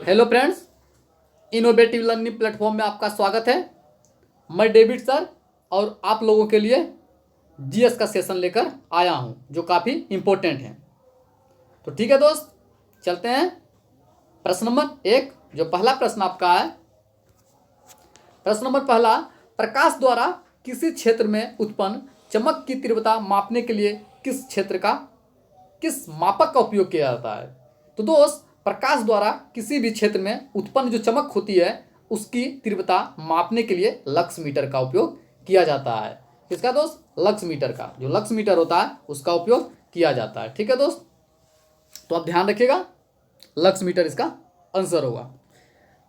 Hello friends, innovative learning platform में आपका स्वागत है। मैं डेविड सर और आप लोगों के लिए जीएस का सेशन लेकर आया हूं जो काफ़ी इम्पोर्टेंट है। तो ठीक है दोस्त, चलते हैं। प्रश्न नंबर 1, जो पहला प्रश्न आपका है। प्रश्न नंबर पहला, प्रकाश द्वारा किसी क्षेत्र में उत्पन्न चमक की तीव्रता मापने के लिए किस मापक का उपयोग किया जाता है? तो दोस्त, प्रकाश द्वारा किसी भी क्षेत्र में उत्पन्न जो चमक होती है उसकी तीव्रता मापने के लिए लक्स मीटर का उपयोग किया जाता है। किसका दोस्त? लक्स मीटर का। जो लक्स मीटर होता है उसका उपयोग किया जाता है। ठीक है दोस्त, तो आप ध्यान रखिएगा, लक्स मीटर इसका आंसर होगा।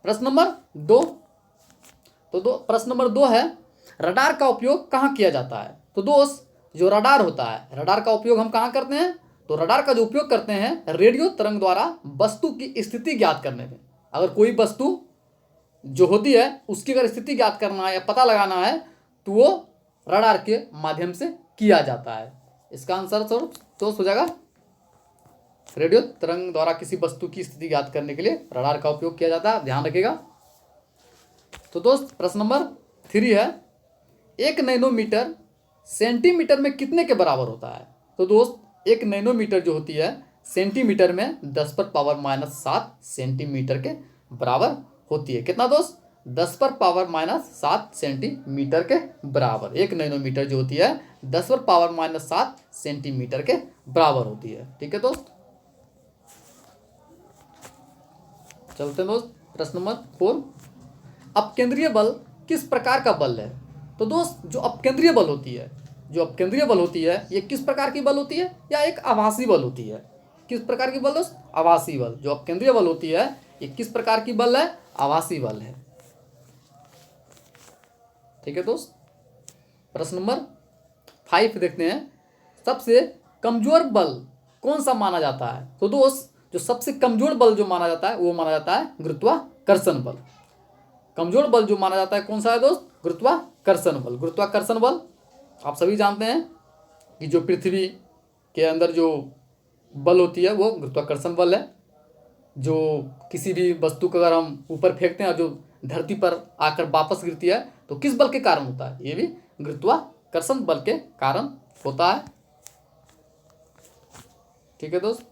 प्रश्न नंबर 2, प्रश्न नंबर 2 है, रडार का उपयोग कहाँ किया जाता है? तो दोस्त, जो रडार होता है, रडार का उपयोग हम कहाँ करते हैं? तो रडार का जो उपयोग करते हैं रेडियो तरंग द्वारा वस्तु की स्थिति ज्ञात करने में। अगर कोई वस्तु जो होती है उसकी अगर स्थिति ज्ञात करना है या पता लगाना है तो वो रडार के माध्यम से किया जाता है। इसका आंसर तो हो जाएगा रेडियो तरंग द्वारा किसी वस्तु की स्थिति ज्ञात करने के लिए रडार का उपयोग किया जाता है, ध्यान रखिएगा। तो दोस्त, प्रश्न नंबर 3 है, 1 नैनोमीटर सेंटीमीटर में कितने के बराबर होता है? तो दोस्त, 1 नैनोमीटर जो होती है सेंटीमीटर में 10⁻⁻7 सेंटीमीटर के बराबर होती है। कितना दोस्त? 10⁻⁻7 सेंटीमीटर के बराबर। 1 नैनोमीटर जो होती है 10⁻⁻7 सेंटीमीटर के बराबर होती है। ठीक है दोस्त, चलते हैं दोस्त। प्रश्न नंबर 4, अपकेंद्रीय बल किस प्रकार का बल है? तो दोस्त, जो अपकेंद्रीय बल होती है ये किस प्रकार की बल होती है? या एक आभासी बल होती है। किस प्रकार की बल दोस्त? आभासी बल। जो अपकेंद्रीय बल होती है ये किस प्रकार की बल है? आभासी बल है। ठीक है दोस्त, प्रश्न नंबर 5 देखते हैं, सबसे कमजोर बल कौन सा माना जाता है? तो दोस्त, जो सबसे कमजोर बल जो माना जाता है वो माना जाता है गुरुत्वाकर्षण बल। कमजोर बल जो माना जाता है कौन सा है दोस्त? गुरुत्वाकर्षण बल। गुरुत्वाकर्षण बल आप सभी जानते हैं कि जो पृथ्वी के अंदर जो बल होती है वो गुरुत्वाकर्षण बल है। जो किसी भी वस्तु को अगर हम ऊपर फेंकते हैं और जो धरती पर आकर वापस गिरती है तो किस बल के कारण होता है? ये भी गुरुत्वाकर्षण बल के कारण होता है। ठीक है दोस्त,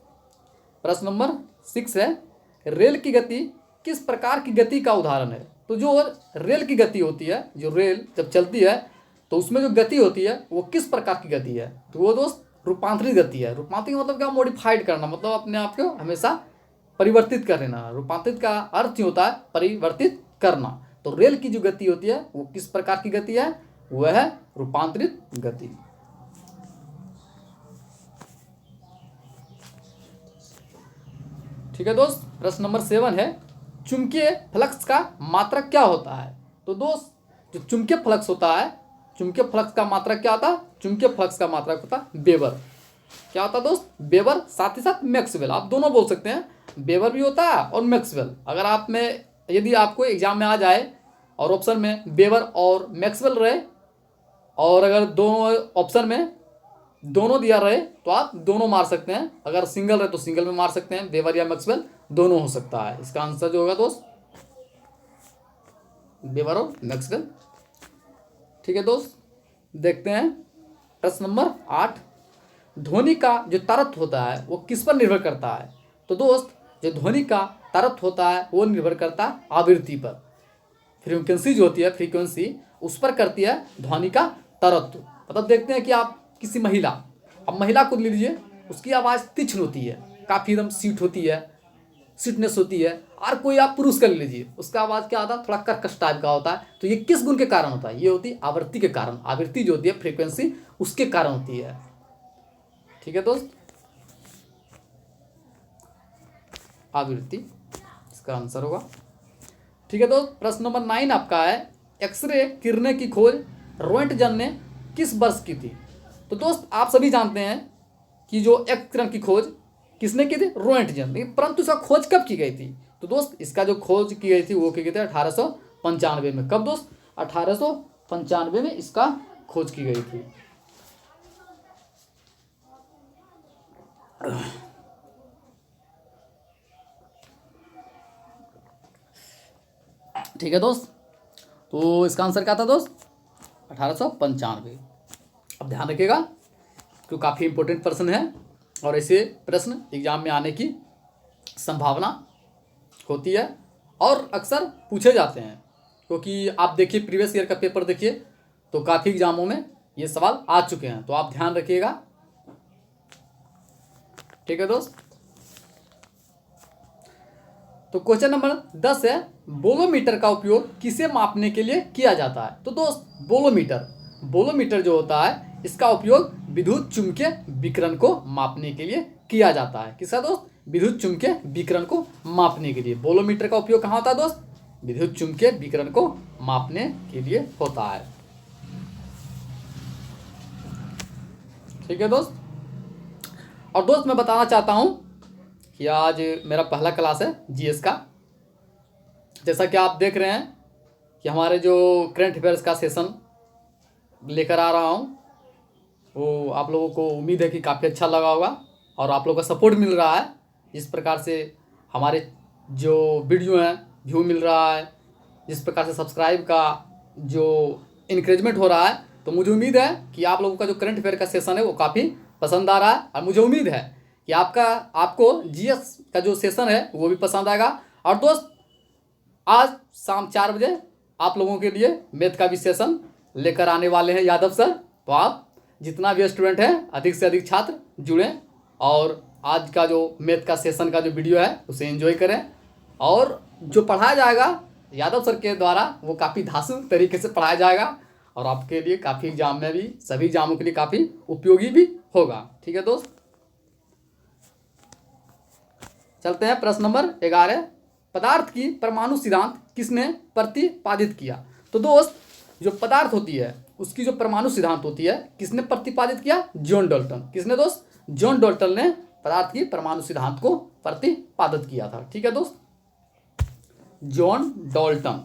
प्रश्न नंबर 6 है, रेल की गति किस प्रकार की गति का उदाहरण है? तो जो रेल की गति होती है, जो रेल जब चलती है तो उसमें जो गति होती है वो किस प्रकार की गति है? तो वो दोस्त रूपांतरित गति है। रूपांतरित मतलब क्या? मॉडिफाइड करना, मतलब अपने आप को हमेशा परिवर्तित कर लेना। रूपांतरित का अर्थ ही होता है परिवर्तित करना। तो रेल की जो गति होती है वो किस प्रकार की गति है? वह है रूपांतरित गति। ठीक है दोस्त, प्रश्न नंबर 7 है, चुंबकीय फ्लक्स का मात्रक क्या होता है? तो दोस्त, जो चुंबकीय फ्लक्स होता है, चुंबकीय फ्लक्स का मात्रक क्या होता है? चुंबकीय फ्लक्स का मात्रक होता है वेबर। क्या होता है दोस्त? वेबर, साथ ही साथ मैक्सवेल। आप दोनों बोल सकते हैं, वेबर भी होता है और मैक्सवेल। अगर आप में यदि आपको एग्जाम में आ जाए और ऑप्शन में वेबर और मैक्सवेल रहे और अगर दोनों ऑप्शन में दोनों दिया रहे तो आप दोनों मार सकते हैं। अगर सिंगल रहे तो सिंगल में मार सकते हैं, वेबर या मैक्सवेल दोनों हो सकता है। इसका आंसर जो होगा दोस्त वेबर और मैक्सवेल। ठीक है दोस्त, देखते हैं प्रश्न नंबर 8, ध्वनि का जो तरत्व होता है वो किस पर निर्भर करता है? तो दोस्त, जो ध्वनि का तरत्व होता है वो निर्भर करता है आवृत्ति पर। फ्रीक्वेंसी जो होती है, फ्रीक्वेंसी उस पर करती है ध्वनि का तरत्व। मतलब देखते हैं कि आप किसी महिला, अब महिला को ले लीजिए, उसकी आवाज़ तीक्ष्ण होती है, काफ़ी एकदम स्वीट होती है, स्वीटनेस होती है। और कोई आप पुरुष कर लीजिए, उसका आवाज़ क्या होता है? थोड़ा कर्कश टाइप का होता है। तो ये किस गुण के कारण होता है? ये होती है आवृत्ति के कारण। आवृत्ति जो होती है, फ्रीक्वेंसी, उसके कारण होती है। ठीक है दोस्त, आवृत्ति इसका आंसर होगा। ठीक है दोस्त, प्रश्न नंबर 9 आपका है, एक्सरे किरणें की खोज रोएंटजन ने किस वर्ष की थी? तो दोस्त, आप सभी जानते हैं कि जो एक्स किरण की खोज किसने की थी? रोएंटजन। लेकिन परंतु इसका खोज कब की गई थी? तो दोस्त, इसका जो खोज की गई थी वो की गई थी 1895 में। कब दोस्त? 1895 में इसका खोज की गई थी। ठीक है दोस्त, तो इसका आंसर क्या था दोस्त? 1895। अब ध्यान रखिएगा क्योंकि काफ़ी इंपॉर्टेंट प्रश्न है और ऐसे प्रश्न एग्जाम में आने की संभावना होती है और अक्सर पूछे जाते हैं, क्योंकि आप देखिए प्रीवियस ईयर का पेपर देखिए तो काफ़ी एग्जामों में ये सवाल आ चुके हैं, तो आप ध्यान रखिएगा। ठीक है दोस्त, तो क्वेश्चन नंबर 10 है, बोलोमीटर का उपयोग किसे मापने के लिए किया जाता है? तो दोस्त बोलोमीटर जो होता है इसका उपयोग विद्युत चुम्बकीय विकिरण को मापने के लिए किया जाता है। किसका दोस्त? विद्युत चुम्बकीय विकिरण को मापने के लिए बोलोमीटर का उपयोग कहाँ होता है दोस्त? विद्युत चुम्बकीय विकिरण को मापने के लिए होता है। ठीक है दोस्त, और दोस्त मैं बताना चाहता हूं कि आज मेरा पहला क्लास है जीएस का। जैसा कि आप देख रहे हैं कि हमारे जो करंट अफेयर्स का सेशन लेकर आ रहा हूं, वो आप लोगों को उम्मीद है कि काफ़ी अच्छा लगा होगा और आप लोगों का सपोर्ट मिल रहा है। जिस प्रकार से हमारे जो वीडियो हैं व्यू मिल रहा है, जिस प्रकार से सब्सक्राइब का जो इंकरेजमेंट हो रहा है, तो मुझे उम्मीद है कि आप लोगों का जो करंट अफेयर का सेशन है वो काफ़ी पसंद आ रहा है और मुझे उम्मीद है कि आपको जीएस का जो सेशन है वो भी पसंद आएगा। और दोस्त आज शाम 4 बजे आप लोगों के लिए मैथ का भी सेशन लेकर आने वाले हैं यादव सर, तो आप जितना भी स्टूडेंट है अधिक से अधिक छात्र जुड़ें और आज का जो मैथ का सेशन का जो वीडियो है उसे एंजॉय करें। और जो पढ़ाया जाएगा यादव सर के द्वारा वो काफ़ी धांसू तरीके से पढ़ाया जाएगा और आपके लिए काफ़ी एग्जाम में भी सभी एग्जामों के लिए काफ़ी उपयोगी भी होगा। ठीक है दोस्त, चलते हैं प्रश्न नंबर 11, पदार्थ की परमाणु सिद्धांत किसने प्रतिपादित किया? तो दोस्त जो पदार्थ होती है उसकी जो परमाणु सिद्धांत होती है किसने प्रतिपादित किया? John Dalton. किसने दोस्त? जॉन डाल्टन ने पदार्थ की परमाणु सिद्धांत को प्रतिपादित किया था। ठीक है दोस्त, जॉन डाल्टन।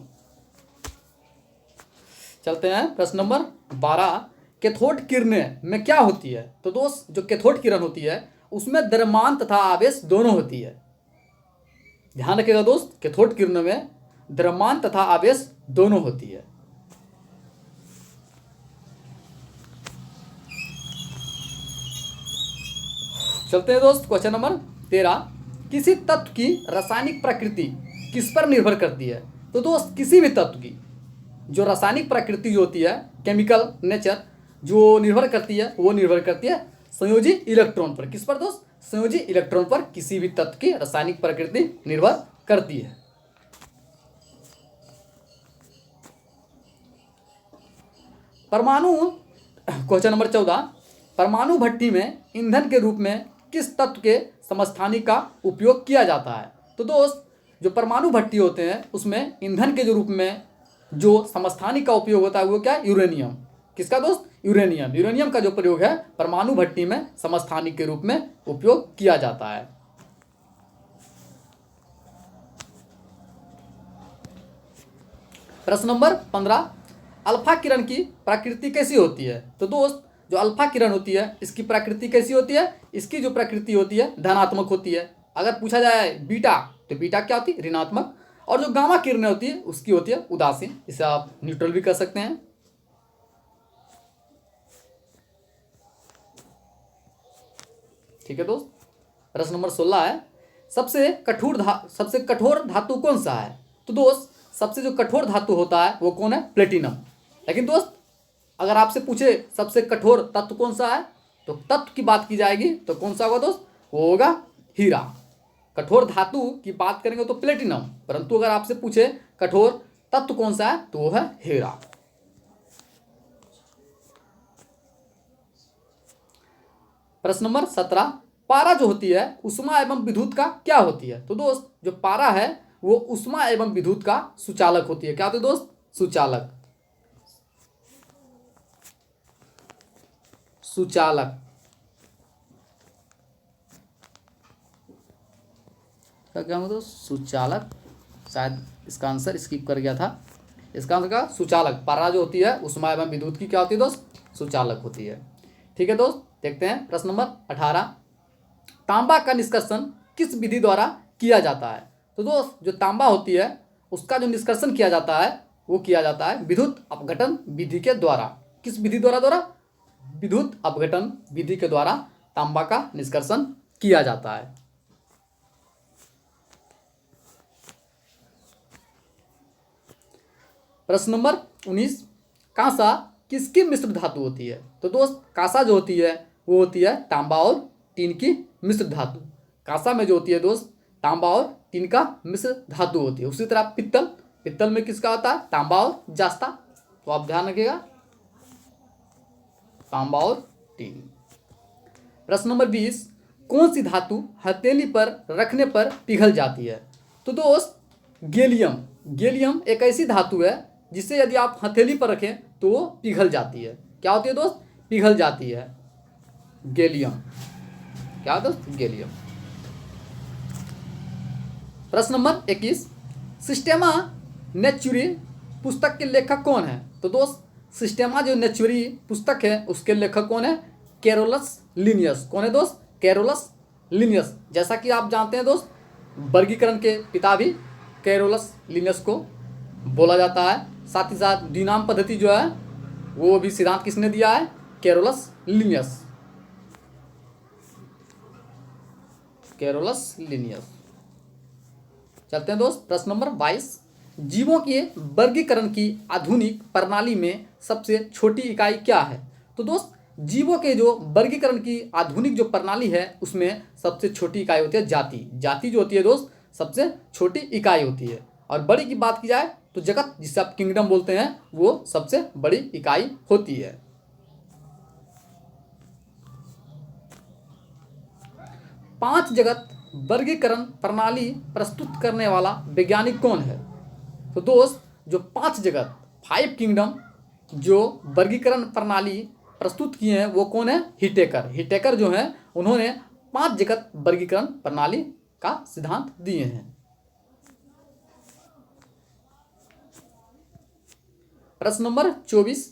चलते हैं प्रश्न नंबर 12, कैथोड किरणें में क्या होती है? तो दोस्त जो कैथोड किरण होती है उसमें द्रव्यमान तथा आवेश दोनों होती है। ध्यान रखिएगा दोस्त, कैथोड किरणों में द्रव्यमान तथा आवेश दोनों होती है। चलते हैं दोस्त क्वेश्चन नंबर 13, किसी तत्व की रासायनिक प्रकृति किस पर निर्भर करती है? तो दोस्त किसी भी तत्व की जो रासायनिक प्रकृति जो होती है, केमिकल नेचर, जो निर्भर करती है वो निर्भर करती है संयोजी इलेक्ट्रॉन पर। किस पर दोस्त? संयोजी इलेक्ट्रॉन पर किसी भी तत्व की रासायनिक प्रकृति निर्भर करती है। परमाणु क्वेश्चन नंबर 14, परमाणु भट्टी में ईंधन के रूप में किस तत्व के समस्थानिक का उपयोग किया जाता है? तो दोस्त जो परमाणु भट्टी होते हैं उसमें ईंधन के जो रूप में जो समस्थानिक का उपयोग होता है वो क्या? यूरेनियम। किसका दोस्त? यूरेनियम। यूरेनियम का जो प्रयोग है परमाणु भट्टी में समस्थानिक के रूप में उपयोग किया जाता है। प्रश्न नंबर 15, अल्फा किरण की प्रकृति कैसी होती है? तो दोस्त जो अल्फा किरण होती है इसकी प्रकृति कैसी होती है? इसकी जो प्रकृति होती है धनात्मक होती है। अगर पूछा जाए बीटा, तो बीटा क्या होती है? ऋणात्मक। और जो गामा किरणें होती है उसकी होती है उदासीन। इसे आप न्यूट्रल भी कर सकते हैं। ठीक है दोस्त, प्रश्न नंबर 16 है, सबसे कठोर धातु कौन सा है? तो दोस्त सबसे जो कठोर धातु होता है वो कौन है? प्लेटिनम। लेकिन दोस्त अगर आपसे पूछे सबसे कठोर तत्व कौन सा है, तो तत्व की बात की जाएगी तो कौन सा होगा दोस्त? वो होगा हीरा। कठोर धातु की बात करेंगे तो प्लेटिनम, परंतु अगर आपसे पूछे कठोर तत्व कौन सा है तो वो है हीरा। प्रश्न नंबर 17, पारा जो होती है उष्मा एवं विद्युत का क्या होती है? तो दोस्त जो पारा है वो उष्मा एवं विद्युत का सुचालक होती है। क्या होती है दोस्त? सुचालक। सुचालक क्या होगा दोस्त? सुचालक। शायद इसका आंसर स्किप कर गया था। इसका आंसर का सुचालक। पारा जो होती है उष्मा एवं विद्युत की क्या होती है दोस्त? सुचालक होती है। ठीक है दोस्त, देखते हैं प्रश्न नंबर 18, तांबा का निष्कर्षण किस विधि द्वारा किया जाता है? तो दोस्त जो तांबा होती है उसका जो निष्कर्षण किया जाता है वो किया जाता है विद्युत अपघटन विधि के द्वारा। किस विधि द्वारा? विद्युत अपघटन विधि के द्वारा तांबा का निष्कर्षण किया जाता है। प्रश्न नंबर 19, कांसा किसकी मिश्र धातु होती है? तो दोस्त कांसा जो होती है वो होती है तांबा और टीन की मिश्र धातु। कांसा में जो होती है दोस्त तांबा और टीन का मिश्र धातु होती है। उसी तरह पित्तल में किसका होता है? तांबा और जास्ता। तो आप ध्यान रखिएगा, तांबा और टीन। प्रश्न नंबर 20, कौन सी धातु हथेली पर रखने पर पिघल जाती है? तो दोस्त गैलियम एक ऐसी धातु है जिसे यदि आप हथेली पर रखें तो वो पिघल जाती है। क्या होती है दोस्त? पिघल जाती है, गैलियम। क्या दोस्त? गैलियम। प्रश्न नंबर 21, सिस्टेमा नेचुरी पुस्तक के लेखक कौन है? तो दोस्त सिस्टेमा जो नेचुरी पुस्तक है उसके लेखक कौन है? Carolus Linnaeus. कौन है दोस्त? Carolus Linnaeus. जैसा कि आप जानते हैं दोस्त, वर्गीकरण के पिता भी कैरोलस लिनियस को बोला जाता है। साथ ही साथ द्विनाम पद्धति जो है वो भी सिद्धांत किसने दिया है? Carolus Linnaeus. Carolus Linnaeus. चलते हैं दोस्त प्रश्न नंबर 22, जीवों के वर्गीकरण की आधुनिक प्रणाली में सबसे छोटी इकाई क्या है? तो दोस्त जीवों के जो वर्गीकरण की आधुनिक जो प्रणाली है उसमें सबसे छोटी इकाई होती है जाति। जाति जो होती है दोस्त सबसे छोटी इकाई होती है। और बड़ी की बात की जाए तो जगत, जिसे आप किंगडम बोलते हैं, वो सबसे बड़ी इकाई होती है। पांच जगत वर्गीकरण प्रणाली प्रस्तुत करने वाला वैज्ञानिक कौन है? तो दोस्त जो 5 जगत 5 किंगडम जो वर्गीकरण प्रणाली प्रस्तुत किए हैं वो कौन है? हिटेकर जो है उन्होंने 5 जगत वर्गीकरण प्रणाली का सिद्धांत दिए हैं। प्रश्न नंबर 24,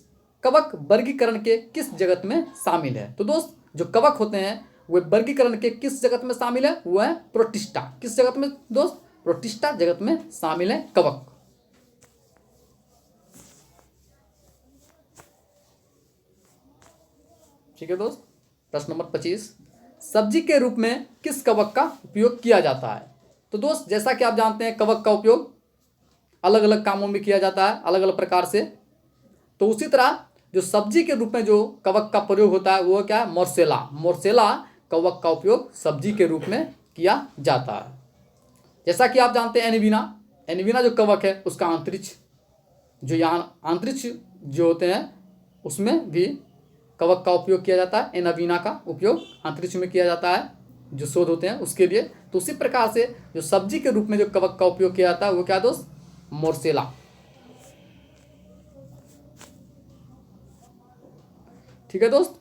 कवक वर्गीकरण के किस जगत में शामिल है? तो दोस्त जो कवक होते हैं वे वर्गीकरण के किस जगत में शामिल है? वो है प्रोटिस्टा। किस जगत में दोस्त? प्रोटिस्टा जगत में शामिल है कवक। ठीक है दोस्त। प्रश्न नंबर 25, सब्जी के रूप में किस कवक का उपयोग किया जाता है? तो दोस्त जैसा कि आप जानते हैं कवक का उपयोग अलग अलग कामों में किया जाता है, अलग अलग प्रकार से। तो उसी तरह जो सब्जी के रूप में जो कवक का प्रयोग होता है वो क्या है? मोरसेला कवक का उपयोग सब्जी के रूप में किया जाता है। जैसा कि आप जानते हैं एनिवीना जो कवक है उसका अंतरिक्ष जो होते हैं उसमें भी कवक का उपयोग किया जाता है। एनावीना का उपयोग अंतरिक्ष में किया जाता है जो शोध होते हैं उसके लिए। तो उसी प्रकार से जो सब्जी के रूप में जो कवक का उपयोग किया जाता है वो क्या दोस्त? मोरसेला। ठीक है दोस्त।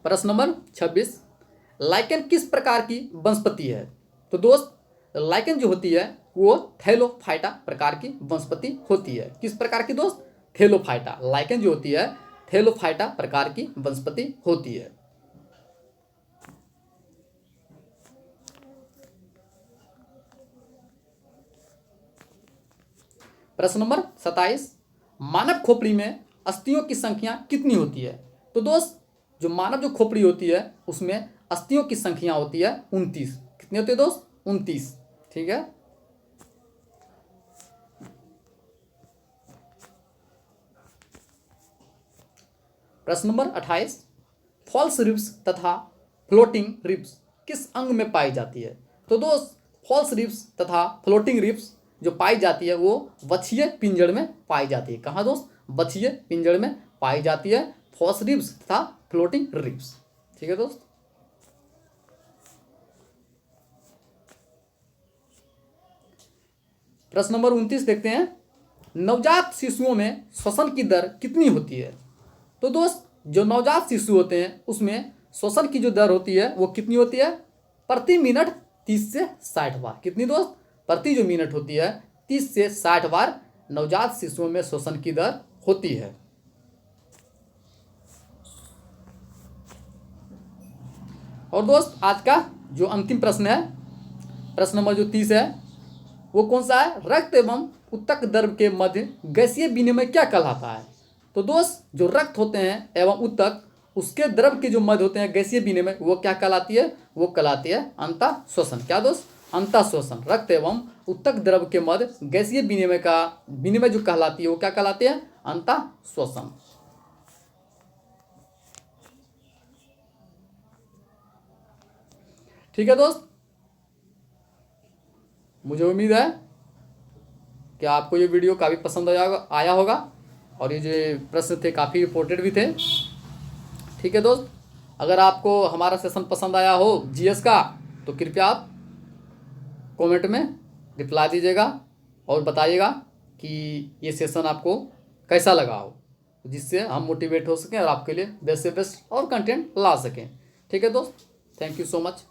प्रश्न नंबर 26, लाइकेन किस प्रकार की वनस्पति है? तो दोस्त लाइकेन जो होती है वो थैलोफाइटा प्रकार की वनस्पति होती है। किस प्रकार की दोस्त? थैलोफाइटा। लाइकेन जो होती है थैलोफाइटा प्रकार की वनस्पति होती है। प्रश्न नंबर 27, मानव खोपड़ी में अस्थियों की संख्या कितनी होती है? तो दोस्त जो मानव जो खोपड़ी होती है उसमें अस्थियों की संख्या होती है 29। कितनी होती है दोस्त? 29। ठीक है। प्रश्न नंबर 28, फॉल्स रिब्स तथा फ्लोटिंग रिब्स किस अंग में पाई जाती है? तो दोस्त फॉल्स रिब्स तथा फ्लोटिंग रिब्स जो पाई जाती है वो वक्षीय पिंजड़ में पाई जाती है। कहाँ दोस्त? वक्षीय पिंजड़ में पाई जाती है फॉल्स रिब्स तथा फ्लोटिंग रिब्स। ठीक है दोस्त। प्रश्न नंबर 29 देखते हैं, नवजात शिशुओं में श्वसन की दर कितनी होती है? तो दोस्त जो नवजात शिशु होते हैं उसमें श्वसन की जो दर होती है वो कितनी होती है? प्रति मिनट 30 से 60 बार। कितनी दोस्त? प्रति जो मिनट होती है 30 से 60 बार नवजात शिशुओं में श्वसन की दर होती है। और दोस्त आज का जो अंतिम प्रश्न है, प्रश्न नंबर जो 30 है, वो कौन सा है? रक्त एवं ऊतक द्रव के मध्य गैसीय विनिमय क्या कहलाता है? तो दोस्त जो रक्त होते हैं एवं ऊतक उसके द्रव के जो मध्य होते हैं गैसीय विनिमय वो क्या कहलाती है? वो कहलाती है अंतः श्वसन। क्या दोस्त? अंतः श्वसन। रक्त एवं ऊतक द्रव के मध्य गैसीय विनिमय का विनिमय जो कहलाती है वो क्या कहलाती है? अंतः श्वसन। ठीक है दोस्त, मुझे उम्मीद है कि आपको ये वीडियो काफ़ी पसंद आया होगा और ये जो प्रश्न थे काफ़ी इंपॉर्टेंट भी थे। ठीक है दोस्त, अगर आपको हमारा सेशन पसंद आया हो जीएस का तो कृपया आप कमेंट में रिप्लाई दीजिएगा और बताइएगा कि ये सेशन आपको कैसा लगा हो, जिससे हम मोटिवेट हो सकें और आपके लिए बेस्ट से बेस्ट और कंटेंट ला सकें। ठीक है दोस्त, थैंक यू सो मच।